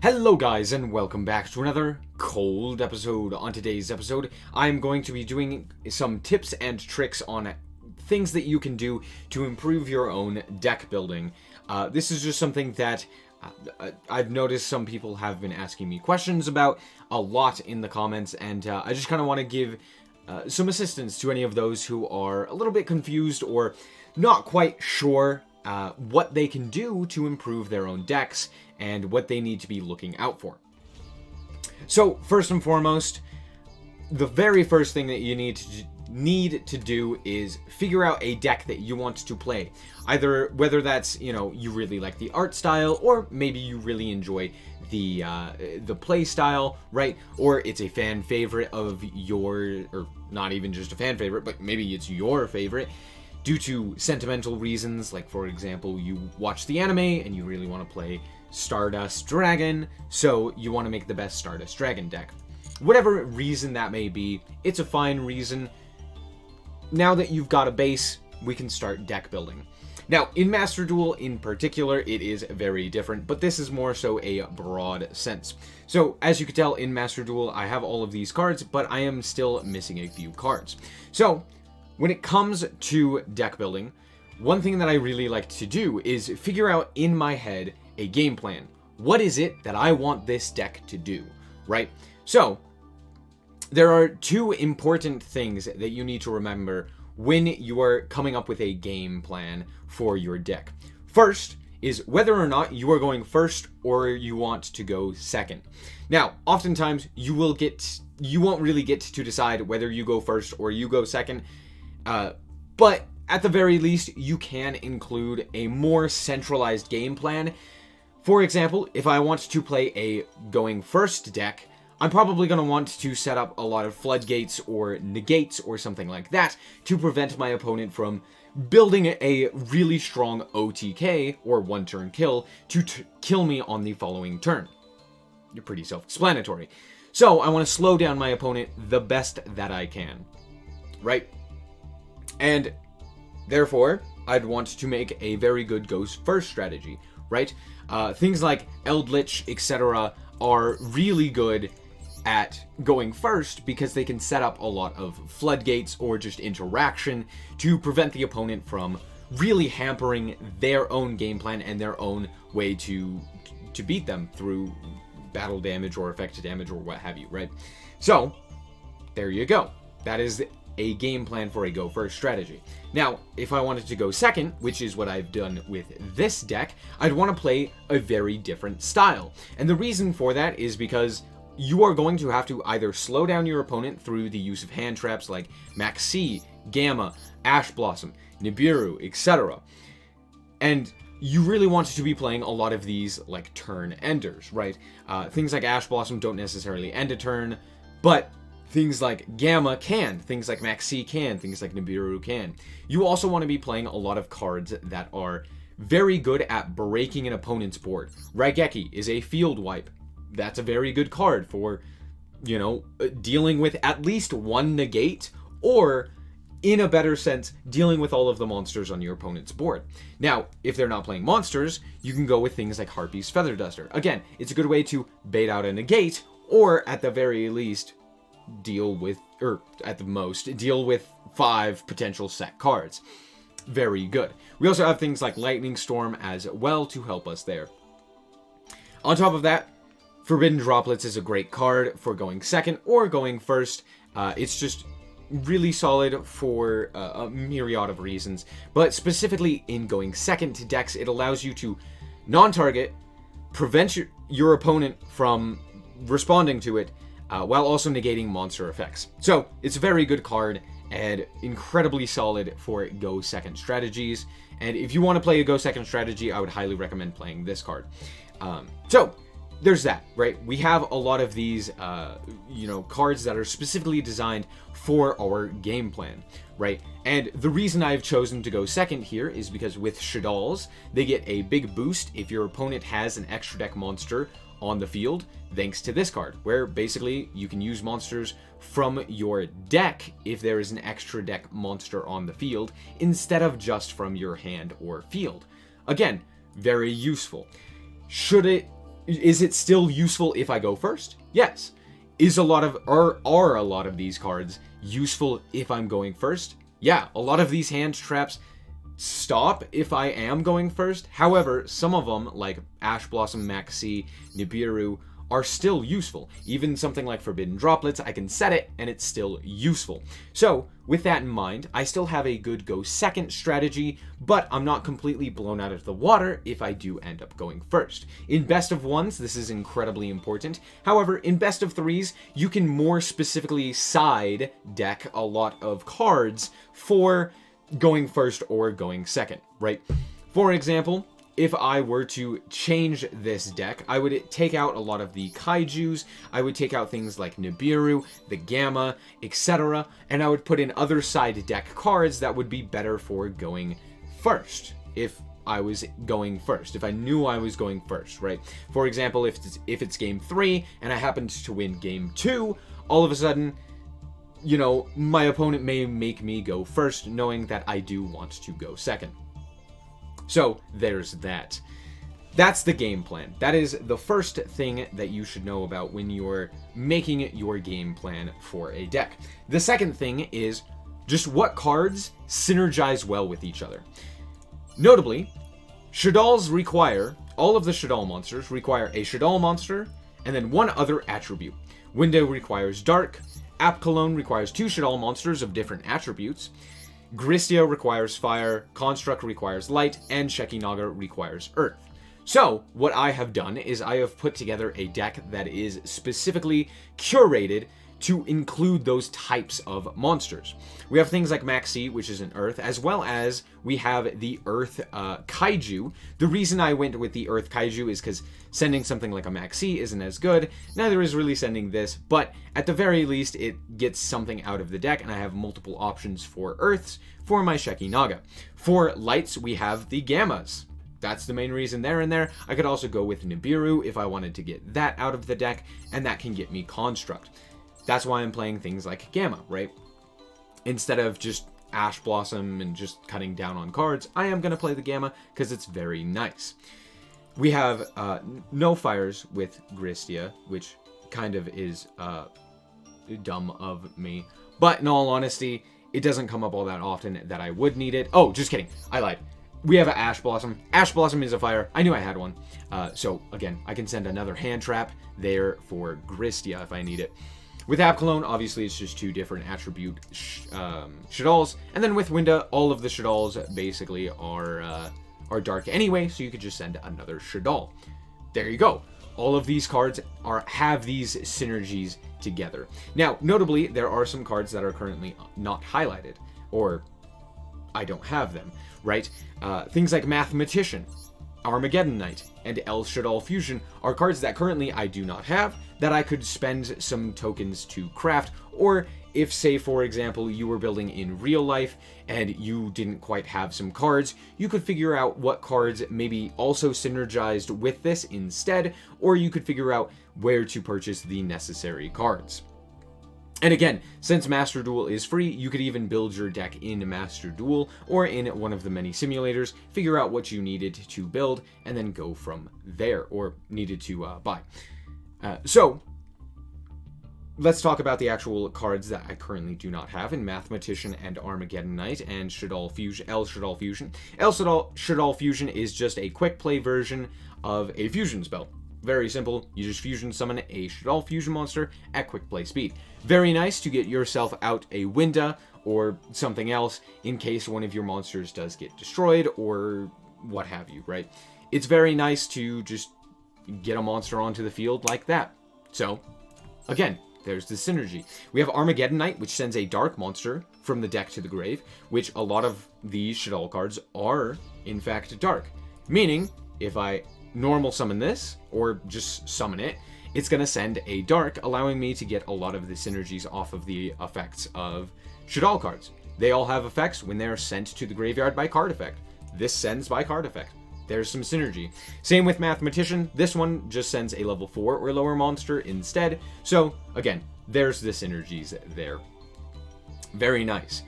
Hello guys and welcome back to another cold episode. On today's episode, I'm going to be doing some tips and tricks on things that you can do to improve your own deck building. This is just something that I've noticed some people have been asking me questions about a lot in the comments, and I just kind of want to give some assistance to any of those who are a little bit confused or not quite sure what they can do to improve their own decks and what they need to be looking out for. So first and foremost, the very first thing that you need to do is figure out a deck that you want to play. Either whether that's, you really like the art style, or maybe you really enjoy the play style, right? Or it's a fan favorite of your, or not even just a fan favorite, but maybe it's your favorite due to sentimental reasons. Like, for example, you watch the anime and you really want to play Stardust Dragon, so you want to make the best Stardust Dragon deck. Whatever reason that may be, it's a fine reason. Now that you've got a base, we can start deck building. Now, in Master Duel in particular, it is very different, but this is more so a broad sense. So, as you can tell, in Master Duel, I have all of these cards, but I am still missing a few cards. So, when it comes to deck building, one thing that I really like to do is figure out in my head a game plan. What is it that I want this deck to do, right? So, there are two important things that you need to remember when you are coming up with a game plan for your deck. First is whether or not you are going first or you want to go second. Now, oftentimes you won't really get to decide whether you go first or you go second, but at the very least, you can include a more centralized game plan. For example, if I want to play a going first deck, I'm probably going to want to set up a lot of floodgates or negates or something like that to prevent my opponent from building a really strong OTK, or one turn kill, to kill me on the following turn. You're pretty self-explanatory. So I want to slow down my opponent the best that I can, right? And therefore, I'd want to make a very good Ghost First strategy, right? Things like Eldritch, etc. are really good at going first because they can set up a lot of floodgates or just interaction to prevent the opponent from really hampering their own game plan and their own way to beat them through battle damage or effect damage or what have you, right? So, there you go. That is a game plan for a go first strategy. Now, if I wanted to go second, which is what I've done with this deck, I'd want to play a very different style. And the reason for that is because you are going to have to either slow down your opponent through the use of hand traps like Maxi, Gamma, Ash Blossom, Nibiru, etc. And you really want to be playing a lot of these like turn enders, right? Things like Ash Blossom don't necessarily end a turn, but things like Gamma can, things like Maxi can, things like Nibiru can. You also want to be playing a lot of cards that are very good at breaking an opponent's board. Raigeki is a field wipe. That's a very good card for, dealing with at least one negate, or, in a better sense, dealing with all of the monsters on your opponent's board. Now, if they're not playing monsters, you can go with things like Harpy's Feather Duster. Again, it's a good way to bait out a negate, or at the very least, deal with 5 potential set cards. Very good. We also have things like Lightning Storm as well to help us there. On top of that, Forbidden Droplets is a great card for going second or going first. It's just really solid for a myriad of reasons, but specifically in going second to decks, it allows you to non-target, prevent your opponent from responding to it, while also negating monster effects. So, it's a very good card and incredibly solid for go second strategies. And if you want to play a go second strategy, I would highly recommend playing this card. So, there's that, right? We have a lot of these, cards that are specifically designed for our game plan, right? And the reason I've chosen to go second here is because with Shaddolls, they get a big boost if your opponent has an extra deck monster on the field, thanks to this card, where basically you can use monsters from your deck if there is an extra deck monster on the field, instead of just from your hand or field. Again, very useful. Should it Is it still useful if I go first? Yes. Are a lot of these cards useful if I'm going first? Yeah, a lot of these hand traps stop if I am going first. However, some of them, like Ash Blossom, Maxi, Nibiru, are still useful. Even something like Forbidden Droplets, I can set it and it's still useful. So, with that in mind, I still have a good go second strategy, but I'm not completely blown out of the water if I do end up going first. In best of ones, this is incredibly important. However, in best of threes, you can more specifically side deck a lot of cards for going first or going second, right? For example, if I were to change this deck, I would take out a lot of the kaijus, I would take out things like Nibiru, the Gamma, etc., and I would put in other side deck cards that would be better for going first, if I was going first, if I knew I was going first, right? For example, if it's game 3, and I happened to win game 2, all of a sudden, you know, my opponent may make me go first, knowing that I do want to go second. So, there's that. That's the game plan. That is the first thing that you should know about when you're making your game plan for a deck. The second thing is just what cards synergize well with each other. Notably, Shaddolls require, all of the Shaddol monsters require a Shaddol monster and then one other attribute. Window requires Dark, Apkallone requires 2 Shaddol monsters of different attributes, Gristia requires Fire, Construct requires Light, and Shekinaga requires Earth. So, what I have done is I have put together a deck that is specifically curated to include those types of monsters. We have things like Maxi, which is an Earth, as well as we have the Earth Kaiju. The reason I went with the Earth Kaiju is because sending something like a Maxi isn't as good. Neither is really sending this, but at the very least, it gets something out of the deck, and I have multiple options for Earths for my Shekinaga. For Lights, we have the Gammas. That's the main reason they're in there. I could also go with Nibiru if I wanted to get that out of the deck, and that can get me Construct. That's why I'm playing things like Gamma, right? Instead of just Ash Blossom and just cutting down on cards, I am going to play the Gamma because it's very nice. We have no fires with Gristia, which kind of is dumb of me. But in all honesty, it doesn't come up all that often that I would need it. Oh, just kidding. I lied. We have an Ash Blossom. Ash Blossom is a fire. I knew I had one. So, again, I can send another hand trap there for Gristia if I need it. With Apkallone, obviously, it's just 2 different attribute Shaddolls. And then with Winda, all of the Shaddolls basically are dark anyway, so you could just send another Shaddol. There you go. All of these cards have these synergies together. Now, notably, there are some cards that are currently not highlighted, or I don't have them, right? Things like Mathematician, Armageddon Knight, and El Shaddol Fusion are cards that currently I do not have, that I could spend some tokens to craft, or if, say, for example, you were building in real life and you didn't quite have some cards, you could figure out what cards maybe also synergized with this instead, or you could figure out where to purchase the necessary cards. And again, since Master Duel is free, you could even build your deck in Master Duel or in one of the many simulators, figure out what you needed to build, and then go from there, or needed to buy. So, let's talk about the actual cards that I currently do not have in Mathematician and Armageddon Knight and El Shaddol Fusion. El Shaddol Fusion is just a quick play version of a fusion spell. Very simple, you just fusion summon a Shaddol Fusion monster at quick play speed. Very nice to get yourself out a Winda or something else in case one of your monsters does get destroyed or what have you, right? It's very nice to just get a monster onto the field like that. So, again, there's the synergy. We have Armageddon Knight, which sends a dark monster from the deck to the grave, which a lot of these Shaddol cards are, in fact, dark. Meaning, if I normal summon this, or just summon it, it's going to send a dark, allowing me to get a lot of the synergies off of the effects of Shaddol cards. They all have effects when they're sent to the graveyard by card effect. This sends by card effect. There's some synergy. Same with Mathematician. This one just sends a level 4 or lower monster instead. So, again, there's the synergies there. Very nice.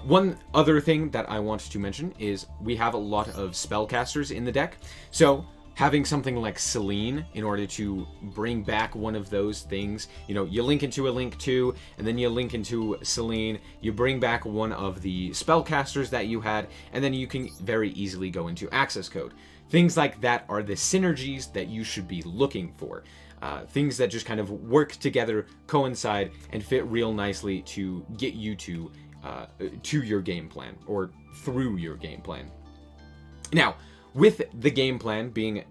One other thing that I want to mention is we have a lot of spellcasters in the deck. So, having something like Selene in order to bring back one of those things. You know, you link into a Link 2, and then you link into Selene, you bring back one of the spellcasters that you had, and then you can very easily go into access code. Things like that are the synergies that you should be looking for. Things that just kind of work together, coincide, and fit real nicely to get you to your game plan, or through your game plan. Now, with the game plan being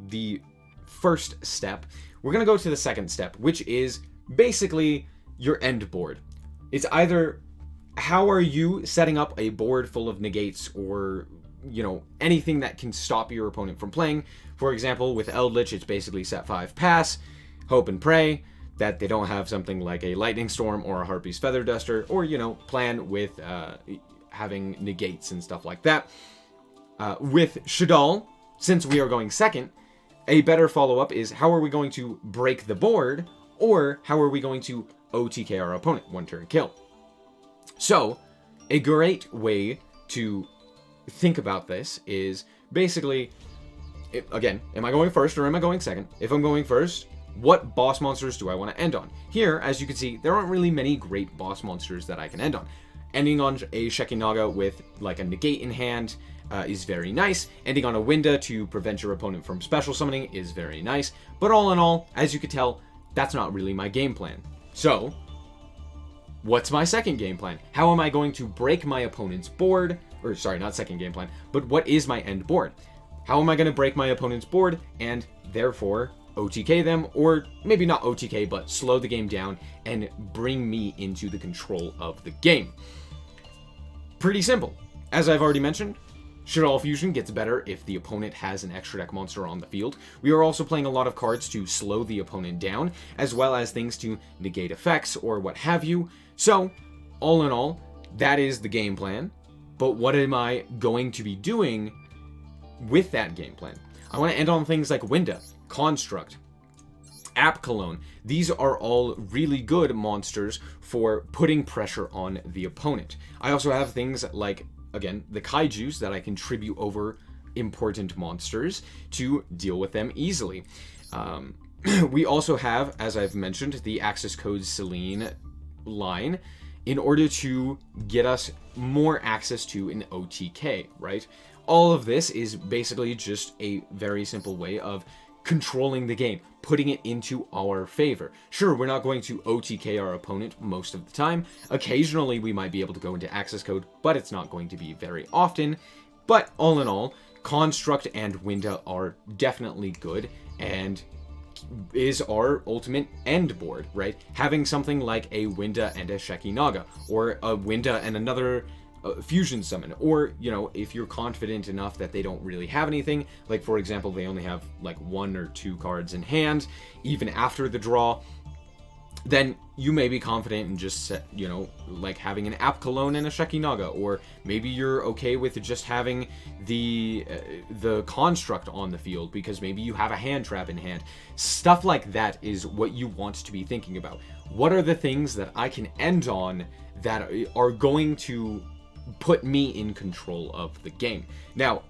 the first step, we're going to go to the second step, which is basically your end board. It's either how are you setting up a board full of negates, or, you know, anything that can stop your opponent from playing. For example, with Eldritch, it's basically set 5 pass, hope and pray that they don't have something like a Lightning Storm or a Harpy's Feather Duster, or, you know, plan with having negates and stuff like that. With Shaddoll, since we are going second, a better follow-up is how are we going to break the board, or how are we going to OTK our opponent, one turn kill. So, a great way to think about this is basically, again, am I going first or am I going second? If I'm going first, what boss monsters do I want to end on? Here, as you can see, there aren't really many great boss monsters that I can end on. Ending on a Shekinaga with like a negate in hand is very nice. Ending on a Winda to prevent your opponent from special summoning is very nice. But all in all, as you can tell, that's not really my game plan. So, what's my second game plan? How am I going to break my opponent's board? Or sorry, not second game plan, but what is my end board? How am I going to break my opponent's board and therefore OTK them, or maybe not OTK, but slow the game down and bring me into the control of the game? Pretty simple. As I've already mentioned, Shaddoll Fusion gets better if the opponent has an extra deck monster on the field. We are also playing a lot of cards to slow the opponent down, as well as things to negate effects or what have you. So, all in all, that is the game plan. But what am I going to be doing with that game plan? I want to end on things like Winda, Construct, App Cologne. These are all really good monsters for putting pressure on the opponent. I also have things like, again, the Kaijus that I can tribute over important monsters to deal with them easily. We also have, as I've mentioned, the access code Selene line in order to get us more access to an OTK, right? All of this is basically just a very simple way of controlling the game, putting it into our favor. Sure, we're not going to OTK our opponent most of the time. Occasionally, we might be able to go into access code, but it's not going to be very often. But all in all, Construct and Winda are definitely good, and is our ultimate end board, right? Having something like a Winda and a Shekinaga, or a Winda and another fusion summon, or, you know, if you're confident enough that they don't really have anything, like for example, they only have like 1 or 2 cards in hand, even after the draw, then you may be confident in just, you know, like having an App Cologne and a Shekinaga, or maybe you're okay with just having the Construct on the field because maybe you have a hand trap in hand. Stuff like that is what you want to be thinking about. What are the things that I can end on that are going to put me in control of the game? Now,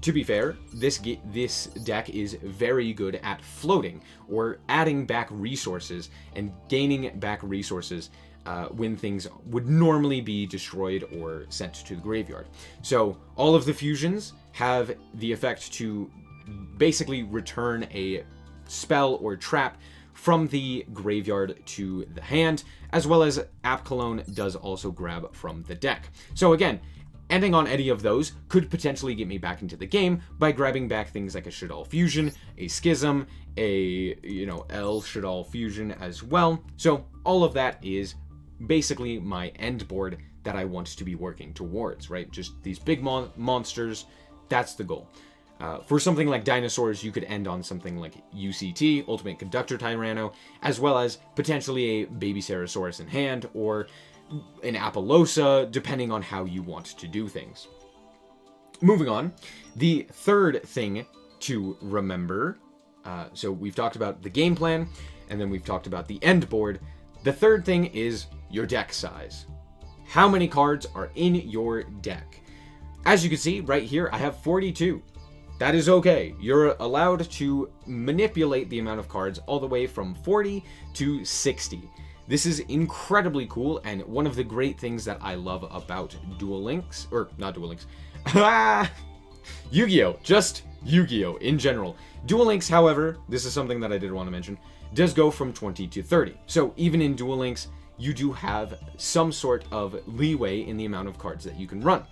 to be fair, this deck is very good at floating, or adding back resources and gaining back resources when things would normally be destroyed or sent to the graveyard. So all of the fusions have the effect to basically return a spell or trap from the graveyard to the hand, as well as App Cologne does also grab from the deck. So again, ending on any of those could potentially get me back into the game by grabbing back things like a Shaddoll Fusion, a Schism, a, you know, L Shaddoll Fusion as well. So all of that is basically my end board that I want to be working towards, right? Just these big monsters, that's the goal. For something like dinosaurs, you could end on something like UCT, Ultimate Conductor Tyranno, as well as potentially a Baby Ceresaurus in hand, or an Apollosa, depending on how you want to do things. Moving on, the third thing to remember, so we've talked about the game plan, and then we've talked about the end board. The third thing is your deck size. How many cards are in your deck? As you can see right here, I have 42. that is okay. You're allowed to manipulate the amount of cards all the way from 40 to 60. This is incredibly cool, and one of the great things that I love about Duel Links, or not Duel Links, Yu-Gi-Oh! Just Yu-Gi-Oh! In general. Duel Links, however, this is something that I did want to mention, does go from 20 to 30. So even in Duel Links, you do have some sort of leeway in the amount of cards that you can run.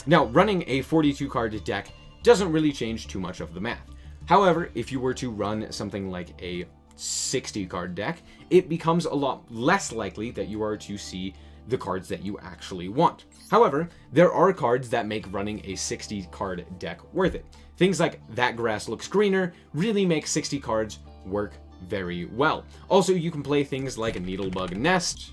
Now, running a 42 card deck doesn't really change too much of the math. However, if you were to run something like a 60 card deck, it becomes a lot less likely that you are to see the cards that you actually want. However, there are cards that make running a 60 card deck worth it. Things like That Grass Looks Greener really make 60 cards work very well. Also, you can play things like a Needlebug Nest.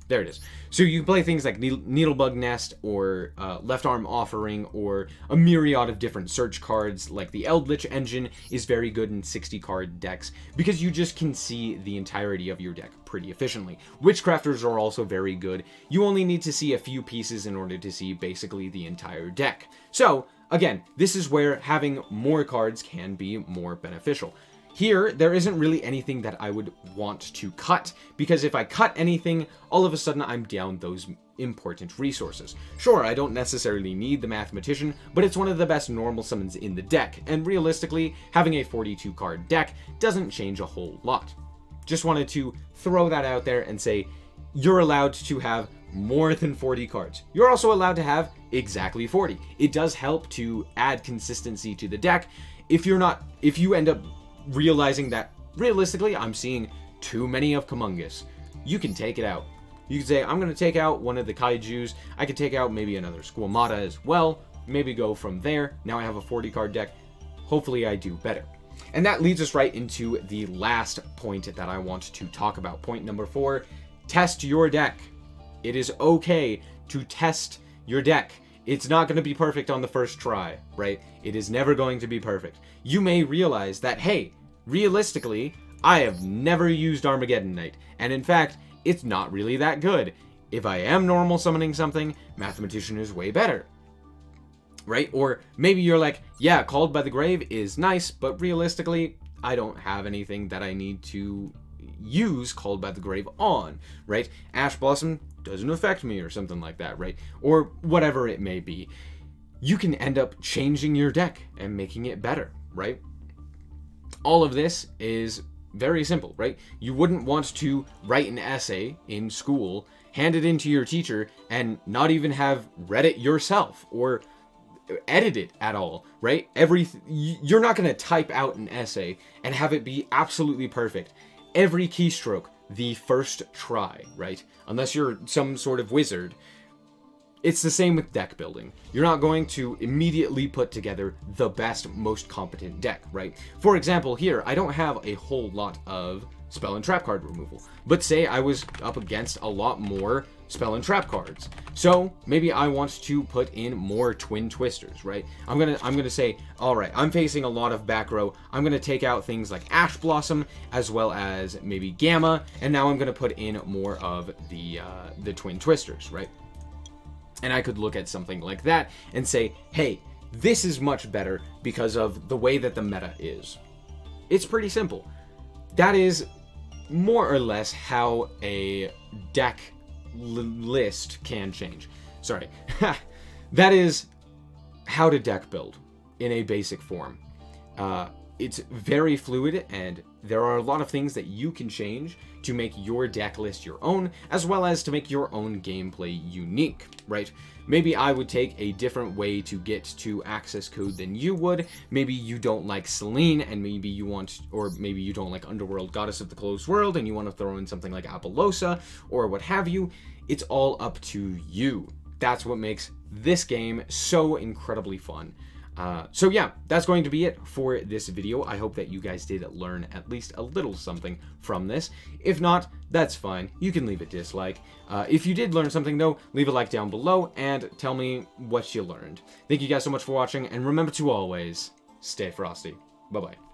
There it is. So you can play things like Needlebug Nest or Left Arm Offering, or a myriad of different search cards like the Eldritch Engine is very good in 60 card decks because you just can see the entirety of your deck pretty efficiently. Witchcrafters are also very good. You only need to see a few pieces in order to see basically the entire deck. So again, this is where having more cards can be more beneficial. Here, there isn't really anything that I would want to cut, because if I cut anything, all of a sudden I'm down those important resources. Sure, I don't necessarily need the Mathematician, but it's one of the best normal summons in the deck, and realistically, having a 42 card deck doesn't change a whole lot. Just wanted to throw that out there and say, you're allowed to have more than 40 cards. You're also allowed to have exactly 40. It does help to add consistency to the deck. If you end up realizing that realistically I'm seeing too many of Kamungus, you can take it out. You can say, I'm going to take out one of the Kaijus. I could take out maybe another Squamata as well. Maybe go from there. Now I have a 40 card deck. Hopefully I do better. And that leads us right into the last point that I want to talk about. Point number 4, test your deck. It is okay to test your deck. It's not going to be perfect on the first try, right? It is never going to be perfect. You may realize that, hey, realistically, I have never used Armageddon Knight, and in fact, it's not really that good. If I am normal summoning something, Mathematician is way better, right? Or maybe you're like, yeah, Called by the Grave is nice, but realistically, I don't have anything that I need to use Called by the Grave on, right? Ash Blossom doesn't affect me or something like that, right? Or whatever it may be. You can end up changing your deck and making it better, right? All of this is very simple, right? You wouldn't want to write an essay in school, hand it into your teacher, and not even have read it yourself or edit it at all, right? You're not going to type out an essay and have it be absolutely perfect. Every keystroke, the first try, right? Unless you're some sort of wizard. It's the same with deck building. You're not going to immediately put together the best, most competent deck, right? For example, here, I don't have a whole lot of spell and trap card removal, but say I was up against a lot more spell and trap cards. So maybe I want to put in more twin twisters, right? I'm gonna say, all right, I'm facing a lot of back row. I'm gonna take out things like Ash Blossom as well as maybe Gamma, and now I'm gonna put in more of the twin twisters, right? And I could look at something like that and say, hey, this is much better because of the way that the meta is. It's pretty simple. That is more or less how a deck list can change. Sorry. That is how to deck build in a basic form. It's very fluid, and there are a lot of things that you can change to make your deck list your own, as well as to make your own gameplay unique, right? Maybe I would take a different way to get to access code than you would. Maybe you don't like Selene, and maybe you don't like Underworld Goddess of the Closed World, and you want to throw in something like Apollosa, or what have you. It's all up to you. That's what makes this game so incredibly fun. So yeah, that's going to be it for this video. I hope that you guys did learn at least a little something from this. If not, that's fine. You can leave a dislike. If you did learn something though, leave a like down below and tell me what you learned. Thank you guys so much for watching, and remember to always stay frosty. Bye-bye.